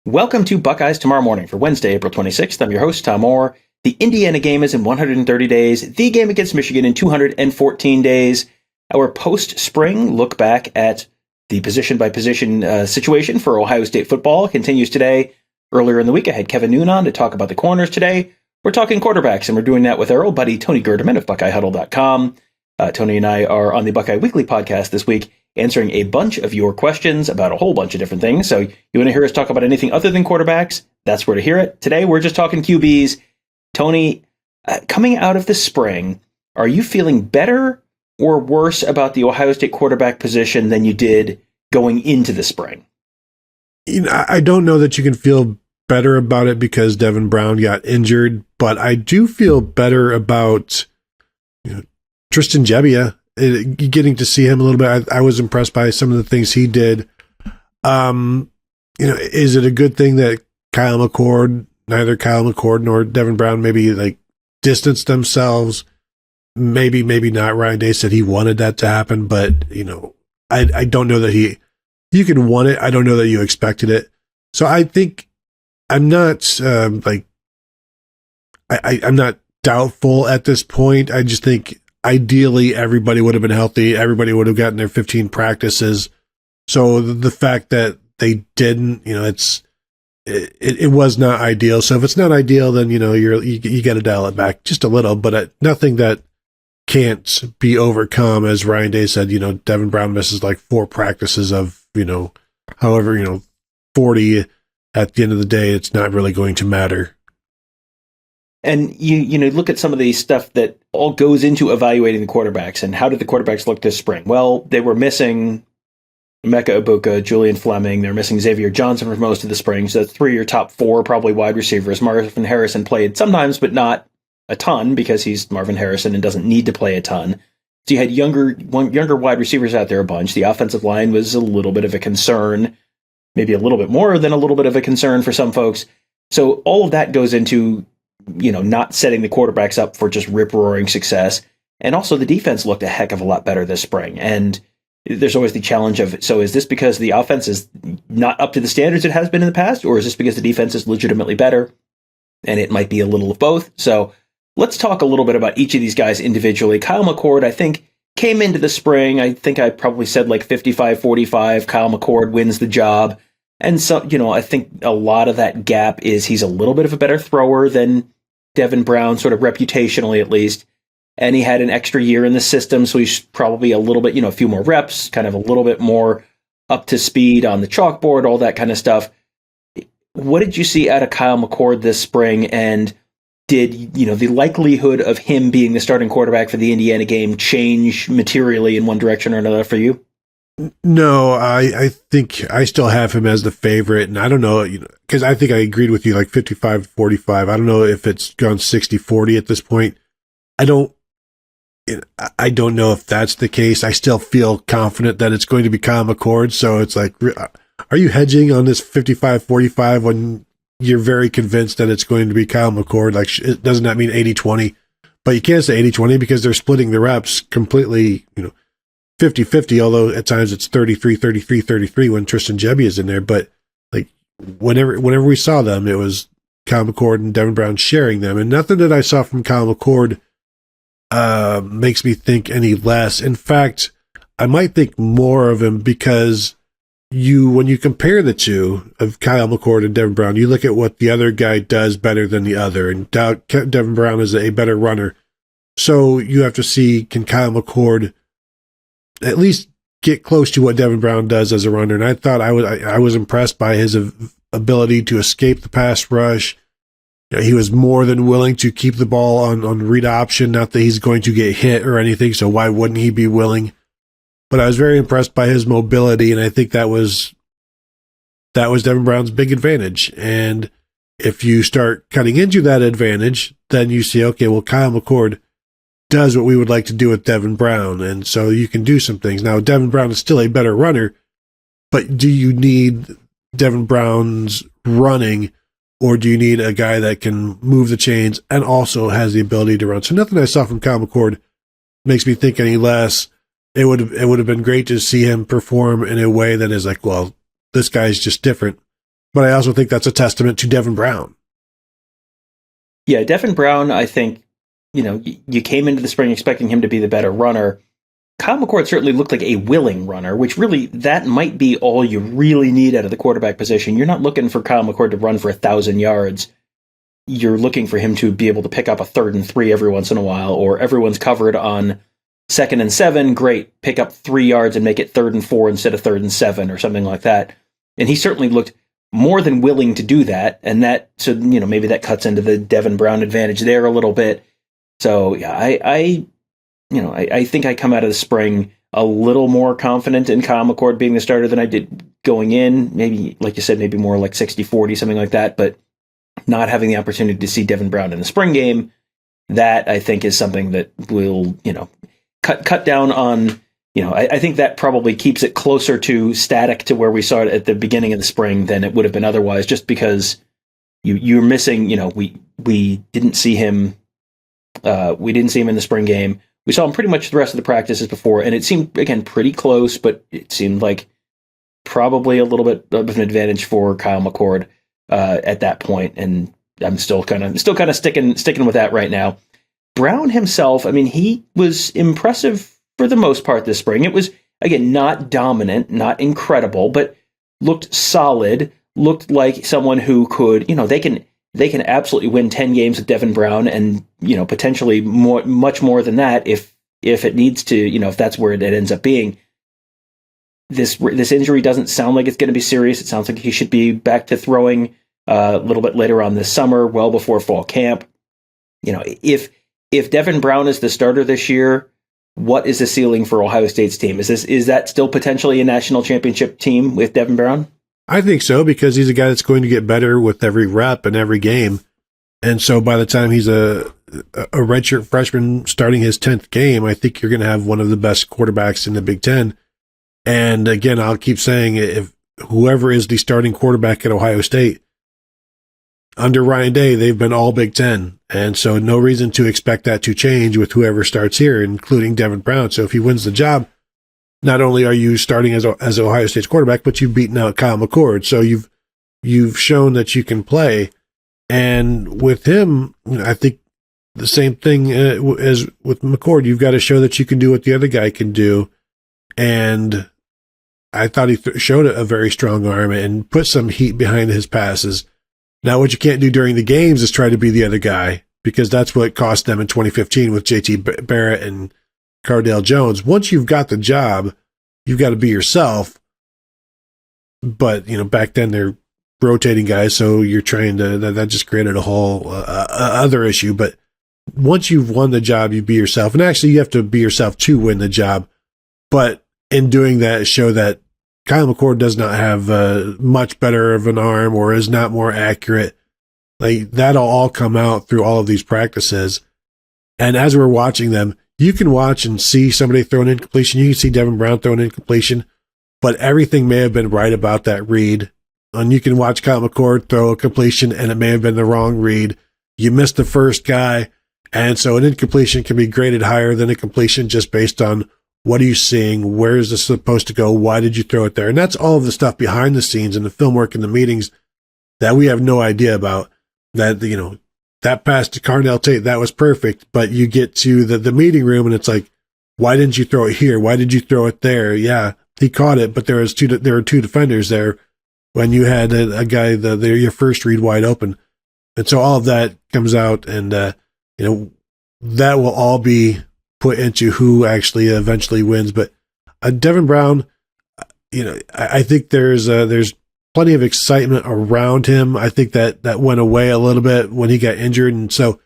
Welcome to Buckeyes Tomorrow Morning for Wednesday, April 26th. I'm your host, Tom Orr. The Indiana game is in 130 days. The game against Michigan in 214 days. Our post-spring look back at the position-by-position situation for Ohio State football continues today. Earlier in the week, I had Kevin Noon on to talk about the corners today. We're talking quarterbacks, and we're doing that with our old buddy, Tony Gerdeman of BuckeyeHuddle.com. Tony and I are on the Buckeye Weekly podcast this week, answering a bunch of your questions about a whole bunch of different things. So you want to hear us talk about anything other than quarterbacks? That's where to hear it. Today, we're just talking QBs. Tony, coming out of the spring, are you feeling better or worse about the Ohio State quarterback position than you did going into the spring? I don't know that you can feel better about it because Devin Brown got injured, but I do feel better about Tristan Gebbia. Getting to see him a little bit. I was impressed by some of the things he did. Is it a good thing that neither Kyle McCord nor Devin Brown maybe distanced themselves? Maybe not. Ryan Day said he wanted that to happen, but I don't know that you can want it. I don't know that you expected it. So I think I'm not I'm not doubtful at this point. I just think ideally, everybody would have been healthy. Everybody would have gotten their 15 practices. So the fact that they didn't, it was not ideal. So if it's not ideal, then you got to dial it back just a little. But nothing that can't be overcome. As Ryan Day said, Devin Brown misses 4 practices of 40. At the end of the day, it's not really going to matter. And you look at some of the stuff that all goes into evaluating the quarterbacks, and how did the quarterbacks look this spring? Well, they were missing Emeka Egbuka, Julian Fleming. They're missing Xavier Johnson for most of the spring. So that's 3 of your top 4 probably wide receivers. Marvin Harrison played sometimes, but not a ton because he's Marvin Harrison and doesn't need to play a ton. So you had younger wide receivers out there a bunch. The offensive line was a little bit of a concern, maybe a little bit more than a little bit of a concern for some folks. So all of that goes into not setting the quarterbacks up for just rip-roaring success. And also the defense looked a heck of a lot better this spring. And there's always the challenge of, so is this because the offense is not up to the standards it has been in the past, or is this because the defense is legitimately better? And it might be a little of both. So let's talk a little bit about each of these guys individually. Kyle McCord, I think, came into the spring. I think I probably said 55-45. Kyle McCord wins the job. And so, I think a lot of that gap is he's a little bit of a better thrower than Devin Brown, sort of reputationally at least. And he had an extra year in the system, so he's probably a little bit, a few more reps, kind of a little bit more up to speed on the chalkboard, all that kind of stuff. What did you see out of Kyle McCord this spring? And did, the likelihood of him being the starting quarterback for the Indiana game change materially in one direction or another for you? No, I think I still have him as the favorite, and I don't know, because I think I agreed with you 55-45. I don't know if it's gone 60-40 at this point. I don't know if that's the case. I still feel confident that it's going to be Kyle McCord. So it's are you hedging on this 55-45 when you're very convinced that it's going to be Kyle McCord? Doesn't that mean 80-20? But you can't say 80-20 because they're splitting the reps completely, 50-50, although at times it's 33-33 when Tristan Gebbia is in there. But whenever we saw them, it was Kyle McCord and Devin Brown sharing them. And nothing that I saw from Kyle McCord makes me think any less. In fact, I might think more of him because when you compare the two of Kyle McCord and Devin Brown, you look at what the other guy does better than the other. And Devin Brown is a better runner. So you have to see, can Kyle McCord at least get close to what Devin Brown does as a runner? And I thought I was impressed by his ability to escape the pass rush. He was more than willing to keep the ball on read option. Not that he's going to get hit or anything, so why wouldn't he be willing? But I was very impressed by his mobility, and I think that was Devin Brown's big advantage. And if you start cutting into that advantage, then you see, okay, well, Kyle McCord does what we would like to do with Devin Brown, and so you can do some things. Now, Devin Brown is still a better runner, but do you need Devin Brown's running, or do you need a guy that can move the chains and also has the ability to run? So nothing I saw from Kyle McCord makes me think any less. It would have been great to see him perform in a way that is well, this guy's just different. but I also think that's a testament to Devin Brown. Yeah, Devin Brown, I think, you came into the spring expecting him to be the better runner. Kyle McCord certainly looked like a willing runner, which really, that might be all you really need out of the quarterback position. You're not looking for Kyle McCord to run for 1,000 yards. You're looking for him to be able to pick up a 3rd and 3 every once in a while, or everyone's covered on 2nd and 7, great, pick up 3 yards and make it 3rd and 4 instead of 3rd and 7 or something like that. And he certainly looked more than willing to do that, and maybe that cuts into the Devin Brown advantage there a little bit. So yeah, I think I come out of the spring a little more confident in Kyle McCord being the starter than I did going in. Maybe, like you said, maybe more like 60-40, something like that. But not having the opportunity to see Devin Brown in the spring game, that I think is something that will, cut down on, I think that probably keeps it closer to static to where we saw it at the beginning of the spring than it would have been otherwise, just because you're missing, we didn't see him. We didn't see him in the spring game. We saw him pretty much the rest of the practices before, and it seemed, again, pretty close, but it seemed like probably a little bit of an advantage for Kyle McCord at that point, and I'm still kind of sticking with that right now. Brown himself, I mean, he was impressive for the most part this spring. It was, again, not dominant, not incredible, but looked solid, looked like someone who could, they can absolutely win 10 games with Devin Brown, and potentially much more than that if it needs to, if that's where it ends up being. This injury doesn't sound like it's going to be serious. It sounds like he should be back to throwing a little bit later on this summer, well before fall camp. If Devin Brown is the starter this year, what is the ceiling for Ohio State's team? Is that still potentially a national championship team with Devin Brown? I think so, because he's a guy that's going to get better with every rep and every game. And so by the time he's a redshirt freshman starting his 10th game, I think you're going to have one of the best quarterbacks in the Big Ten. And again, I'll keep saying, if whoever is the starting quarterback at Ohio State, under Ryan Day, they've been all Big Ten. And so no reason to expect that to change with whoever starts here, including Devin Brown. So if he wins the job, not only are you starting as Ohio State's quarterback, but you've beaten out Kyle McCord. So you've shown that you can play. And with him, I think the same thing as with McCord. You've got to show that you can do what the other guy can do. And I thought he showed a very strong arm and put some heat behind his passes. Now, what you can't do during the games is try to be the other guy, because that's what cost them in 2015 with JT Barrett and Cardale Jones. Once you've got the job, you've got to be yourself. But, back then they're rotating guys, so you're trying to, that just created a whole other issue. But once you've won the job, you be yourself. And actually, you have to be yourself to win the job. But in doing that, show that Kyle McCord does not have much better of an arm or is not more accurate. Like, that'll all come out through all of these practices. And as we're watching them, you can watch and see somebody throw an incompletion. You can see Devin Brown throw an incompletion, but everything may have been right about that read. And you can watch Kyle McCord throw a completion and it may have been the wrong read. You missed the first guy. And so an incompletion can be graded higher than a completion just based on what are you seeing? Where is this supposed to go? Why did you throw it there? And that's all of the stuff behind the scenes and the film work and the meetings that we have no idea about. That, that pass to Carnell Tate, that was perfect. But you get to the meeting room and it's like, why didn't you throw it here? Why did you throw it there? Yeah, he caught it, but there were two defenders there when you had a guy, your first read wide open. And so all of that comes out, and, that will all be put into who actually eventually wins. But Devin Brown, I think there's plenty of excitement around him. I think that went away a little bit when he got injured, and so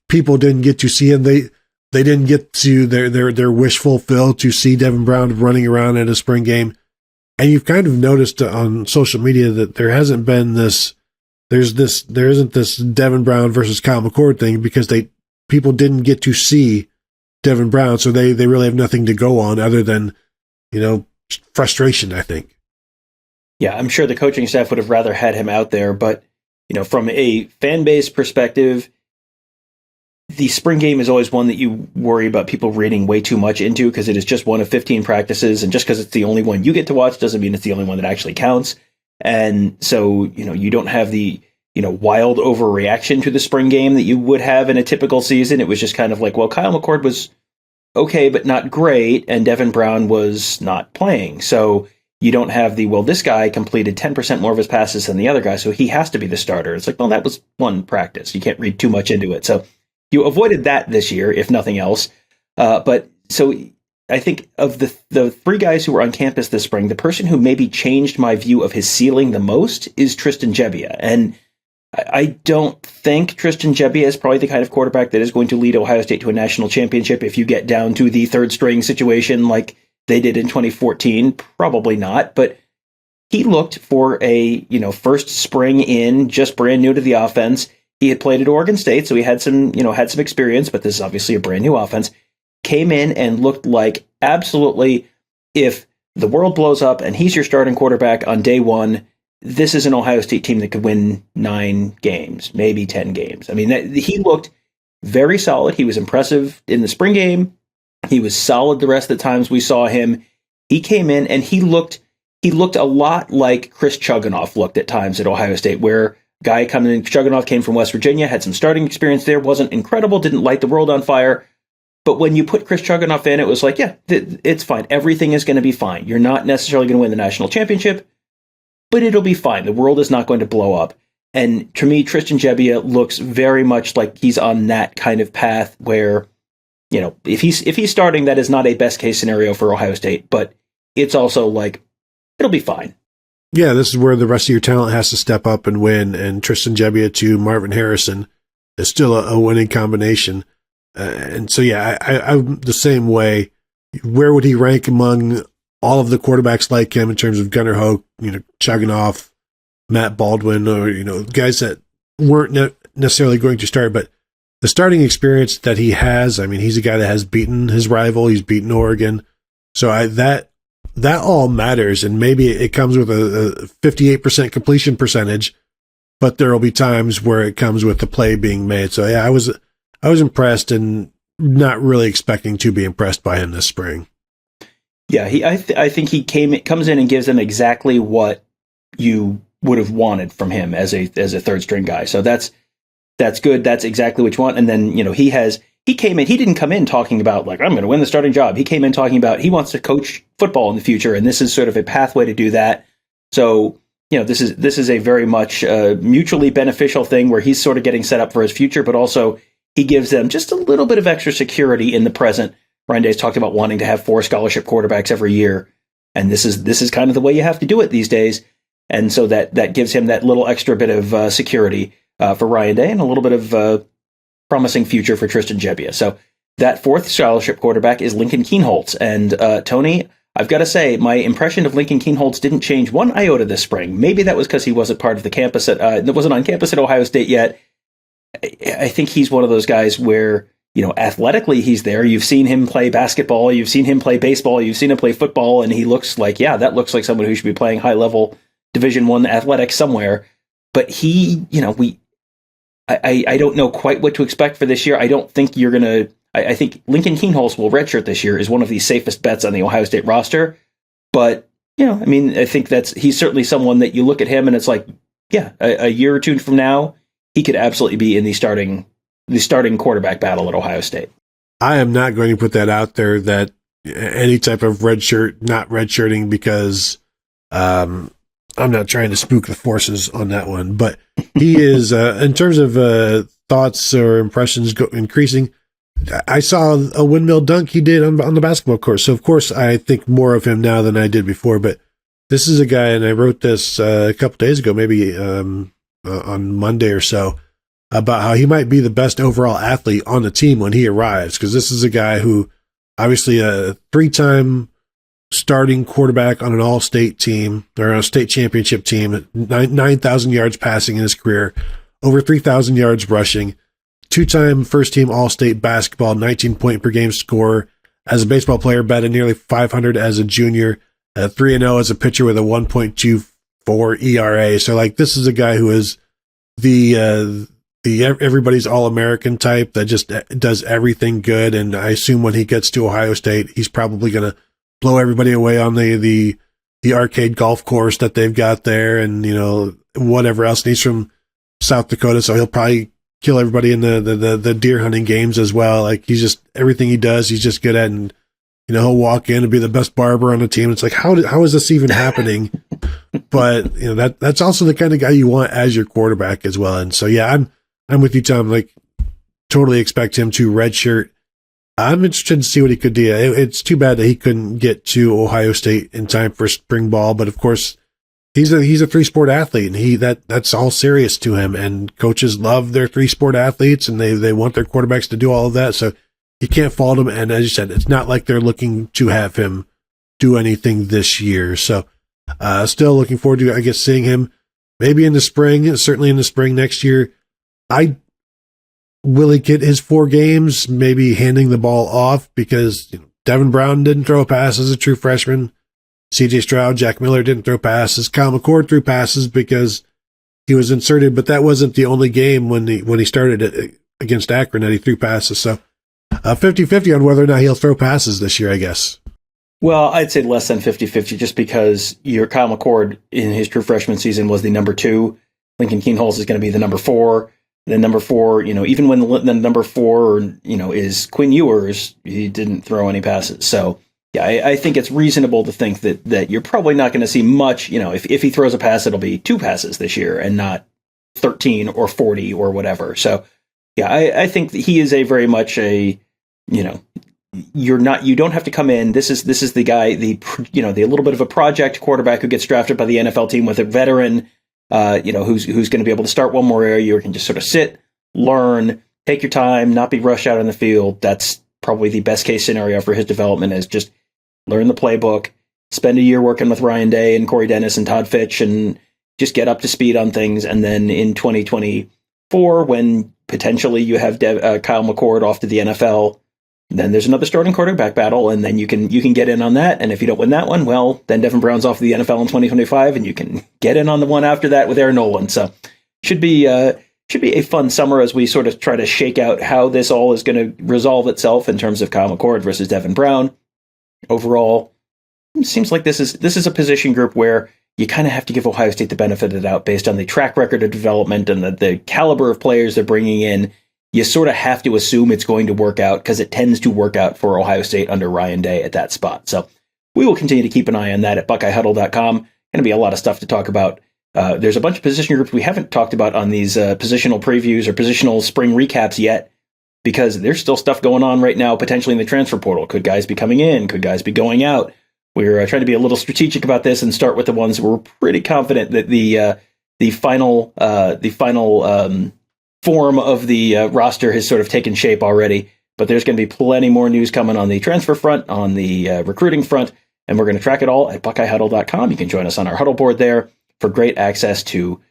people didn't get to see him. They didn't get to their wish fulfilled to see Devin Brown running around at a spring game. And you've kind of noticed on social media that there hasn't been there isn't this Devin Brown versus Kyle McCord thing, because people didn't get to see Devin Brown, so they really have nothing to go on other than, frustration, I think. Yeah, I'm sure the coaching staff would have rather had him out there, but, from a fan base perspective, the spring game is always one that you worry about people reading way too much into, because it is just one of 15 practices, and just because it's the only one you get to watch doesn't mean it's the only one that actually counts. And so, you don't have the, wild overreaction to the spring game that you would have in a typical season. It was just kind of like, well, Kyle McCord was okay, but not great, and Devin Brown was not playing. So you don't have the, well, this guy completed 10% more of his passes than the other guy, so he has to be the starter. It's like, well, that was one practice. You can't read too much into it. So you avoided that this year, if nothing else. But so I think of the three guys who were on campus this spring, the person who maybe changed my view of his ceiling the most is Tristan Gebbia. And I don't think Tristan Gebbia is probably the kind of quarterback that is going to lead Ohio State to a national championship if you get down to the third string situation like they did in 2014. Probably not. But he looked for a, first spring in, just brand new to the offense. He had played at Oregon State, so he had some experience, but this is obviously a brand new offense. Came in and looked like absolutely, if the world blows up and he's your starting quarterback on day one, this is an Ohio State team that could win 9 games, maybe 10 games. I mean, he looked very solid. He was impressive in the spring game. He was solid the rest of the times we saw him. He came in and he looked a lot like Chris Chuganoff looked at times at Ohio State, where guy coming in, Chuganoff came from West Virginia, had some starting experience there, wasn't incredible, didn't light the world on fire. But when you put Chris Chuganoff in, it was like, yeah, it's fine. Everything is going to be fine. You're not necessarily going to win the national championship, but it'll be fine. The world is not going to blow up. And to me, Tristan Gebbia looks very much like he's on that kind of path where, if he's starting, that is not a best case scenario for Ohio State, but it's also like, it'll be fine. Yeah, this is where the rest of your talent has to step up and win. And Tristan Gebbia to Marvin Harrison is still a winning combination. And so, yeah, I'm the same way. Where would he rank among all of the quarterbacks like him in terms of Gunnar Hoke, Chuganoff, Matt Baldwin, or, guys that weren't necessarily going to start, but the starting experience that he has, I mean, he's a guy that has beaten his rival. He's beaten Oregon. So that all matters. And maybe it comes with a 58% completion percentage, but there will be times where it comes with the play being made. So yeah, I was impressed and not really expecting to be impressed by him this spring. Yeah, I think he comes in and gives them exactly what you would have wanted from him as a third string guy. So that's good. That's exactly what you want. And then, he came in, he didn't come in talking about like, I'm going to win the starting job. He came in talking about he wants to coach football in the future. And this is sort of a pathway to do that. So, this is a very much mutually beneficial thing where he's sort of getting set up for his future, but also he gives them just a little bit of extra security in the present. Ryan Day's talked about wanting to have 4 scholarship quarterbacks every year. And this is kind of the way you have to do it these days. And so that gives him that little extra bit of security for Ryan Day and a little bit of promising future for Tristan Gebbia. So that 4th scholarship quarterback is Lincoln Kienholz. And Tony, I've got to say, my impression of Lincoln Kienholz didn't change one iota this spring. Maybe that was because he wasn't part of the campus wasn't on campus at Ohio State yet. I think he's one of those guys where, athletically he's there. You've seen him play basketball. You've seen him play baseball. You've seen him play football. And he looks like, that looks like someone who should be playing high level Division I athletics somewhere. But he, I don't know quite what to expect for this year. I don't think you're going to, I think Lincoln Kienholz will redshirt this year is one of the safest bets on the Ohio State roster. But, I think he's certainly someone that you look at him and it's like, a year or two from now, he could absolutely be in the starting quarterback battle at Ohio State. I am not going to put that out there that any type of not redshirting because I'm not trying to spook the forces on that one, but he is, in terms of thoughts or impressions increasing, I saw a windmill dunk he did on the basketball court. So, of course, I think more of him now than I did before, but this is a guy, and I wrote this a couple days ago, maybe on Monday or so, about how he might be the best overall athlete on the team when he arrives, because this is a guy who, obviously a 3-time starting quarterback on an all-state team, or a state championship team, 9,000 yards passing in his career, over 3,000 yards rushing, 2-time first-team all-state basketball, 19-point-per-game scorer. As a baseball player, batted nearly 500 as a junior, 3-0 as a pitcher with a 1.24 ERA. So, this is a guy who is the everybody's All-American type that just does everything good. And I assume when he gets to Ohio State, he's probably going to blow everybody away on the the arcade golf course that they've got there, and whatever else. And he's from South Dakota, so he'll probably kill everybody in the deer hunting games as well. Like, he's just, everything he does, he's just good at. And he'll walk in and be the best barber on the team. It's like, how is this even happening? But that's also the kind of guy you want as your quarterback as well. And so yeah, I'm with you, Tom. Like, totally expect him to redshirt. I'm interested to see what he could do. It's too bad that he couldn't get to Ohio State in time for spring ball, but of course he's a 3-sport athlete, and that's all serious to him. And coaches love their 3-sport athletes, and they want their quarterbacks to do all of that. So you can't fault him. And as you said, it's not like they're looking to have him do anything this year. So still looking forward to, I guess, seeing him maybe in the spring, certainly in the spring next year. Will he get his 4 games, maybe handing the ball off? Because Devin Brown didn't throw a pass as a true freshman. CJ Stroud, Jack Miller didn't throw passes. Kyle McCord threw passes because he was inserted, but that wasn't the only game when he started it against Akron that he threw passes. So 50-50 on whether or not he'll throw passes this year, I guess. Well, I'd say less than 50-50, just because your Kyle McCord in his true freshman season was the number 2. Lincoln Kienholz is going to be the number 4. The number 4, even when the number 4, is Quinn Ewers, he didn't throw any passes. So, yeah, I think it's reasonable to think that you're probably not going to see much. If he throws a pass, it'll be 2 passes this year and not 13 or 40 or whatever. So, yeah, I think that he is a very much a, you don't have to come in. This is the guy, the little bit of a project quarterback who gets drafted by the NFL team with a veteran. Who's going to be able to start one more area. You can just sort of sit, learn, take your time, not be rushed out on the field. That's probably the best case scenario for his development, is just learn the playbook, spend a year working with Ryan Day and Corey Dennis and Todd Fitch, and just get up to speed on things. And then in 2024, when potentially you have Kyle McCord off to the NFL, then there's another starting quarterback battle, and then you can get in on that. And if you don't win that one, well, then Devin Brown's off to the NFL in 2025, and you can get in on the one after that with Aaron Nolan. So should be a fun summer as we sort of try to shake out how this all is going to resolve itself in terms of Kyle McCord versus Devin Brown. Overall, it seems like this is a position group where you kind of have to give Ohio State the benefit of the doubt based on the track record of development and the caliber of players they're bringing in. You sort of have to assume it's going to work out, because it tends to work out for Ohio State under Ryan Day at that spot. So we will continue to keep an eye on that at BuckeyeHuddle.com. Going to be a lot of stuff to talk about. There's a bunch of position groups we haven't talked about on these positional previews or positional spring recaps yet, because there's still stuff going on right now, potentially in the transfer portal. Could guys be coming in? Could guys be going out? We're trying to be a little strategic about this and start with the ones we're pretty confident that the final form of the roster has sort of taken shape already. But there's going to be plenty more news coming on the transfer front, on the recruiting front, and we're going to track it all at BuckeyeHuddle.com. You can join us on our huddle board there for great access to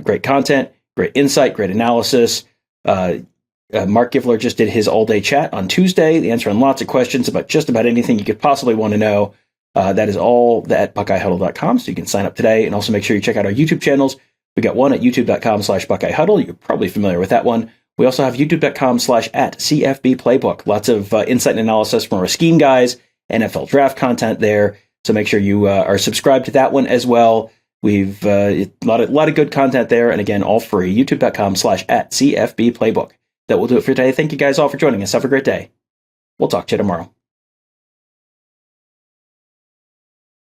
great content, great insight, great analysis. Mark Givler just did his all-day chat on Tuesday, answering lots of questions about just about anything you could possibly want to know. That is all at BuckeyeHuddle.com, so you can sign up today, and also make sure you check out our YouTube channels. We got one at youtube.com/BuckeyeHuddle. You're probably familiar with that one. We also have youtube.com/@CFBPlaybook. Lots of insight and analysis from our scheme guys, NFL draft content there. So make sure you are subscribed to that one as well. We've a lot of good content there. And again, all free, youtube.com/@CFBPlaybook. That will do it for today. Thank you guys all for joining us. Have a great day. We'll talk to you tomorrow.